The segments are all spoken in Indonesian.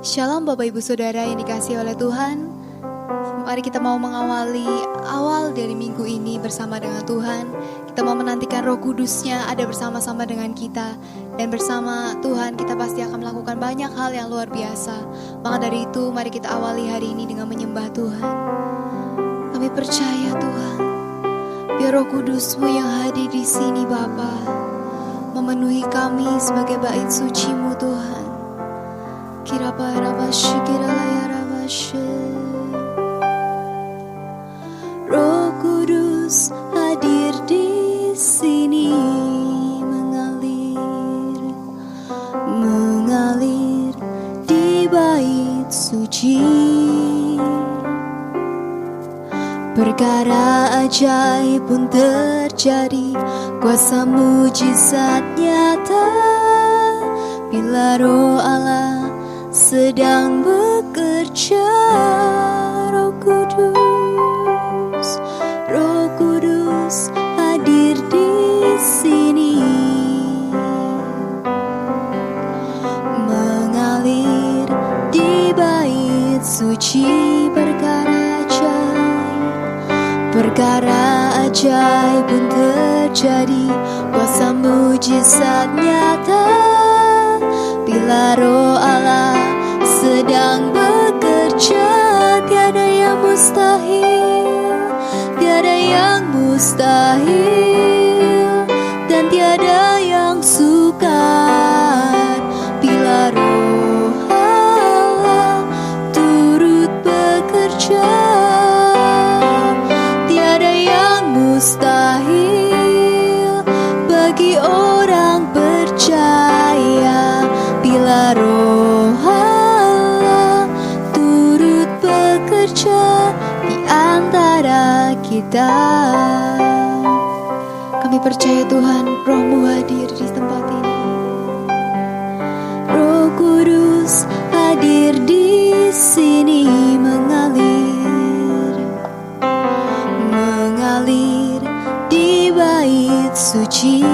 Shalom Bapak Ibu Saudara yang dikasihi oleh Tuhan. Mari kita mau mengawali awal dari minggu ini bersama dengan Tuhan. Kita mau menantikan Roh Kudus-Nya ada bersama-sama dengan kita. Dan bersama Tuhan kita pasti akan melakukan banyak hal yang luar biasa. Maka dari itu mari kita awali hari ini dengan menyembah Tuhan. Kami percaya Tuhan, biar Roh Kudus-Mu yang hadir di sini Bapa memenuhi kami sebagai bait suci-Mu Tuhan. Roh Kudus hadir di sini, mengalir di bait suci. Perkara ajaib pun terjadi, kuasa mujizat nyata bila Roh Allah sedang bekerja. Roh Kudus hadir di sini, mengalir di bait suci. Perkara ajaib pun terjadi, kuasa mujizat nyata bila Roh Allah sedang bekerja. Tiada yang mustahil, dan tiada yang sukar bila Roh Allah turut bekerja. Tiada yang mustahil bagi orang percaya bila Roh Allah turut bekerja di antara kita. Kami percaya Tuhan, Roh-Mu hadir di tempat ini. Roh Kudus hadir di sini, mengalir di bait suci.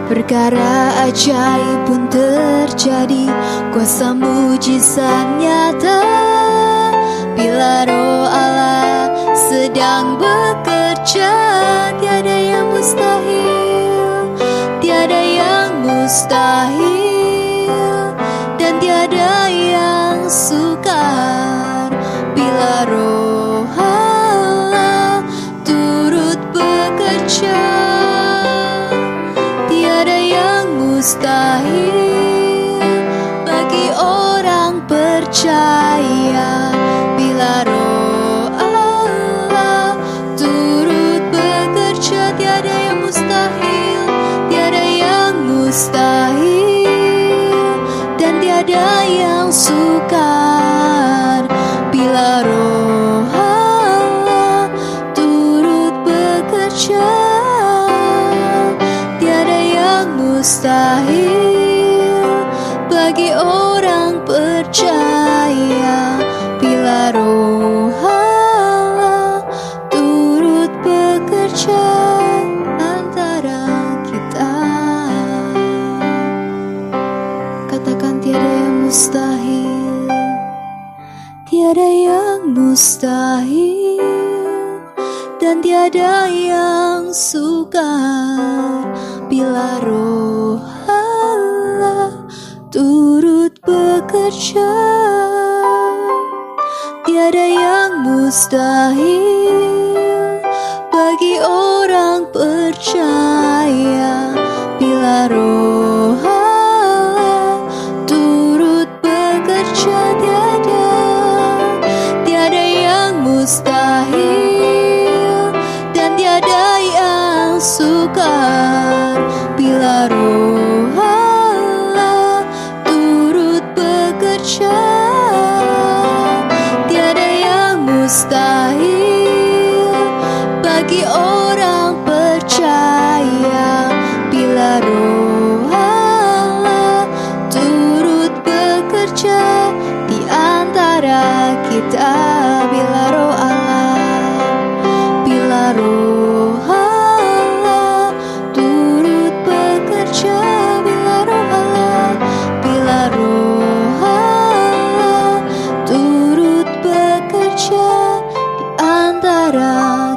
Perkara ajaib pun terjadi, kuasa mujizat nyata bila Roh Allah sedang bekerja. Tiada yang mustahil, dan tiada yang sukar bila Roh Allah turut bekerja. Tiada yang mustahil bagi orang percaya bila Roh Allah turut bekerja. Tiada yang mustahil, dan tiada yang sukar bila Roh Allah turut bekerja. Tiada yang mustahil bagi orang percaya bila Roh Allah turut bekerja antara kita. Katakan tiada yang mustahil, tiada yang mustahil, dan tiada yang sukar bila Roh Allah turut bekerja. Tiada yang mustahil bagi orang percaya bila Roh Allah turut bekerja. Tiada yang mustahil, dan tiada yang sukar bila Roh Allah turut bekerja. Tiada yang mustahil bagi orang percaya bila Roh Allah turut bekerja di antara kita. Bila Roh Allah turut bekerja, bila Roh Allah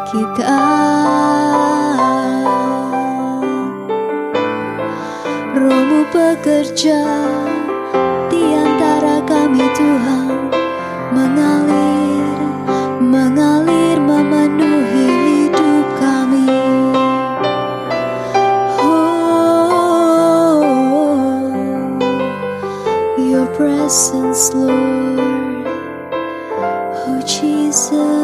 kita. Roh-Mu bekerja di antara kami Tuhan, mengalir memenuhi hidup kami. Oh, Your presence Lord, oh Jesus.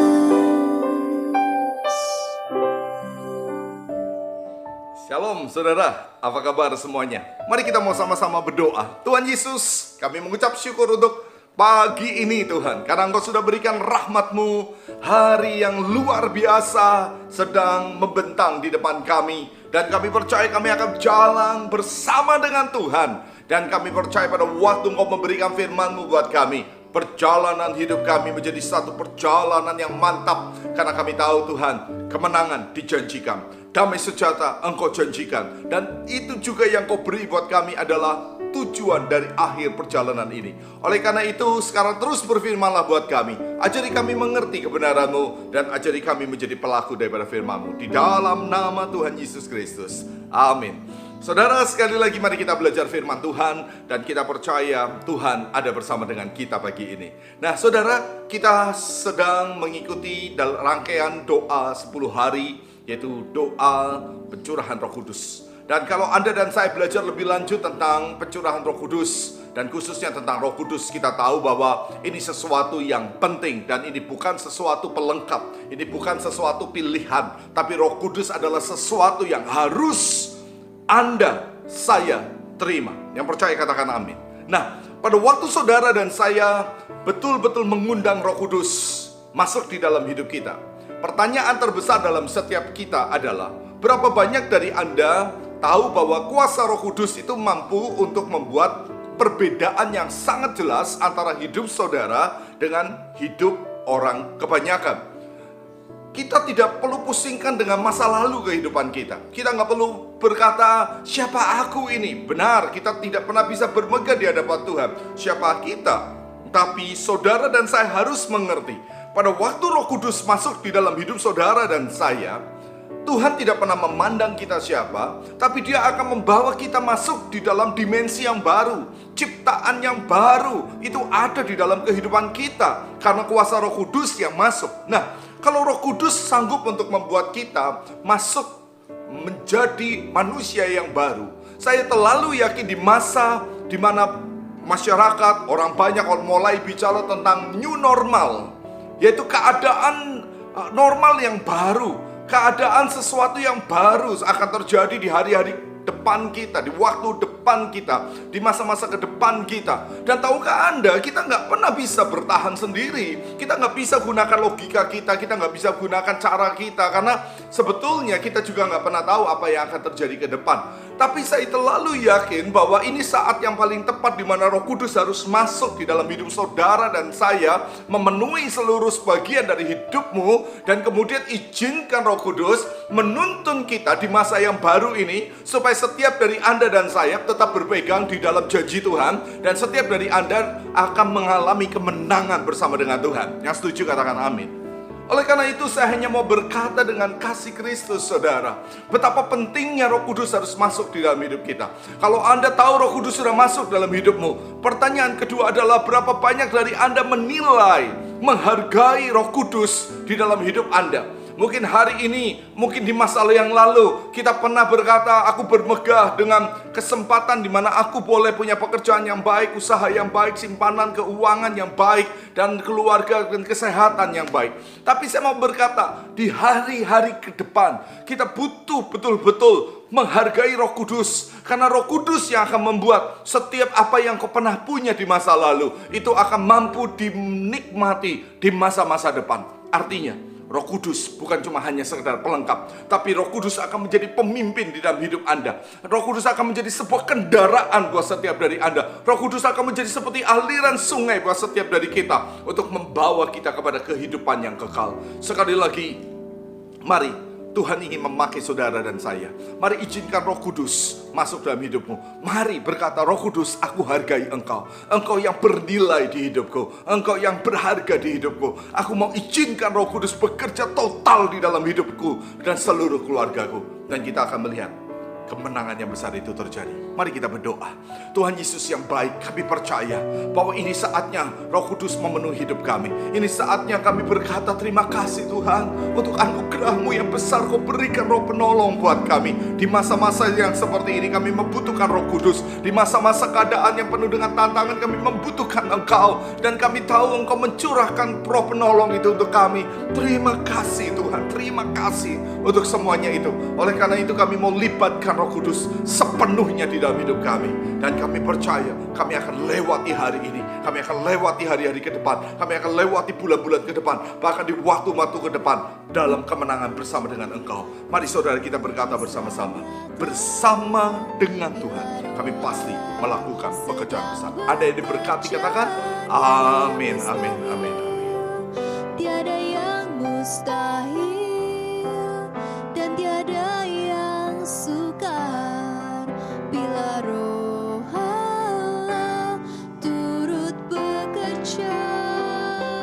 Shalom saudara, apa kabar semuanya? Mari kita mau sama-sama berdoa. Tuhan Yesus, kami mengucap syukur untuk pagi ini Tuhan, karena Engkau sudah berikan rahmat-Mu. Hari yang luar biasa sedang membentang di depan kami, dan kami percaya kami akan jalan bersama dengan Tuhan. Dan kami percaya pada waktu Engkau memberikan firman-Mu buat kami, perjalanan hidup kami menjadi satu perjalanan yang mantap. Karena kami tahu Tuhan, kemenangan dijanjikan, damai sejahtera Engkau janjikan, dan itu juga yang Kau beri buat kami adalah tujuan dari akhir perjalanan ini. Oleh karena itu sekarang terus berfirmanlah buat kami, ajari kami mengerti kebenaran-Mu, dan ajari kami menjadi pelaku daripada firman-Mu. Di dalam nama Tuhan Yesus Kristus, amin. Saudara, sekali lagi mari kita belajar firman Tuhan, dan kita percaya Tuhan ada bersama dengan kita pagi ini. Nah saudara, kita sedang mengikuti dalam rangkaian doa 10 hari, yaitu doa pencurahan Roh Kudus. Dan kalau Anda dan saya belajar lebih lanjut tentang pencurahan Roh Kudus, dan khususnya tentang Roh Kudus, kita tahu bahwa ini sesuatu yang penting, dan ini bukan sesuatu pelengkap, ini bukan sesuatu pilihan, tapi Roh Kudus adalah sesuatu yang harus Anda, saya terima. Yang percaya katakan amin. Nah, pada waktu saudara dan saya betul-betul mengundang Roh Kudus masuk di dalam hidup kita, pertanyaan terbesar dalam setiap kita adalah, berapa banyak dari Anda tahu bahwa kuasa Roh Kudus itu mampu untuk membuat perbedaan yang sangat jelas antara hidup saudara dengan hidup orang kebanyakan. Kita tidak perlu pusingkan dengan masa lalu kehidupan kita. Kita nggak perlu berkata, siapa aku ini? Benar, kita tidak pernah bisa bermegah di hadapan Tuhan. Siapa kita? Tapi saudara dan saya harus mengerti, pada waktu Roh Kudus masuk di dalam hidup saudara dan saya, Tuhan tidak pernah memandang kita siapa, tapi Dia akan membawa kita masuk di dalam dimensi yang baru, ciptaan yang baru. Itu ada di dalam kehidupan kita karena kuasa Roh Kudus yang masuk. Nah, kalau Roh Kudus sanggup untuk membuat kita masuk menjadi manusia yang baru, saya terlalu yakin di masa di mana masyarakat, orang banyak mulai bicara tentang new normal, yaitu keadaan normal yang baru, keadaan sesuatu yang baru akan terjadi di hari-hari depan kita, di waktu depan kita, di masa-masa ke depan kita. Dan tahukah Anda, kita nggak pernah bisa bertahan sendiri. Kita nggak bisa gunakan logika kita nggak bisa gunakan cara kita, karena sebetulnya kita juga nggak pernah tahu apa yang akan terjadi ke depan. Tapi saya terlalu yakin bahwa ini saat yang paling tepat di mana Roh Kudus harus masuk di dalam hidup saudara dan saya, memenuhi seluruh sebagian dari hidupmu, dan kemudian izinkan Roh Kudus menuntun kita di masa yang baru ini, supaya setiap dari Anda dan saya tetap berpegang di dalam janji Tuhan, dan setiap dari Anda akan mengalami kemenangan bersama dengan Tuhan. Yang setuju katakan amin. Oleh karena itu saya hanya mau berkata dengan kasih Kristus saudara, betapa pentingnya Roh Kudus harus masuk di dalam hidup kita. Kalau Anda tahu Roh Kudus sudah masuk dalam hidupmu, pertanyaan kedua adalah, berapa banyak dari Anda menilai, menghargai Roh Kudus di dalam hidup Anda? Mungkin hari ini, mungkin di masa yang lalu, kita pernah berkata, aku bermegah dengan kesempatan di mana aku boleh punya pekerjaan yang baik, usaha yang baik, simpanan keuangan yang baik, dan keluarga dan kesehatan yang baik. Tapi saya mau berkata, di hari-hari ke depan, kita butuh betul-betul menghargai Roh Kudus. Karena Roh Kudus yang akan membuat setiap apa yang kau pernah punya di masa lalu, itu akan mampu dinikmati di masa-masa depan. Artinya, Roh Kudus bukan cuma hanya sekedar pelengkap, tapi Roh Kudus akan menjadi pemimpin di dalam hidup Anda. Roh Kudus akan menjadi sebuah kendaraan buat setiap dari Anda. Roh Kudus akan menjadi seperti aliran sungai buat setiap dari kita, untuk membawa kita kepada kehidupan yang kekal. Sekali lagi, mari Tuhan ingin memakai saudara dan saya. Mari izinkan Roh Kudus masuk dalam hidupmu. Mari berkata, Roh Kudus, aku hargai Engkau. Engkau yang bernilai di hidupku. Engkau yang berharga di hidupku. Aku mau izinkan Roh Kudus bekerja total di dalam hidupku dan seluruh keluargaku. Dan kita akan melihat kemenangan yang besar itu terjadi. Mari kita berdoa. Tuhan Yesus yang baik, kami percaya bahwa ini saatnya Roh Kudus memenuhi hidup kami. Ini saatnya kami berkata terima kasih Tuhan untuk anugerah-Mu yang besar. Kau berikan Roh penolong buat kami. Di masa-masa yang seperti ini kami membutuhkan Roh Kudus. Di masa-masa keadaan yang penuh dengan tantangan kami membutuhkan Engkau. Dan kami tahu Engkau mencurahkan Roh penolong itu untuk kami. Terima kasih Tuhan, terima kasih untuk semuanya itu. Oleh karena itu kami mau libatkan Roh Kudus sepenuhnya di dalam hidup kami. Dan kami percaya kami akan lewati hari ini. Kami akan lewati hari-hari ke depan. Kami akan lewati bulan-bulan ke depan. Bahkan di waktu-waktu ke depan. Dalam kemenangan bersama dengan Engkau. Mari saudara kita berkata bersama-sama. Bersama dengan Tuhan kami pasti melakukan pekerjaan besar. Ada yang diberkati, katakan amin, amin, amin.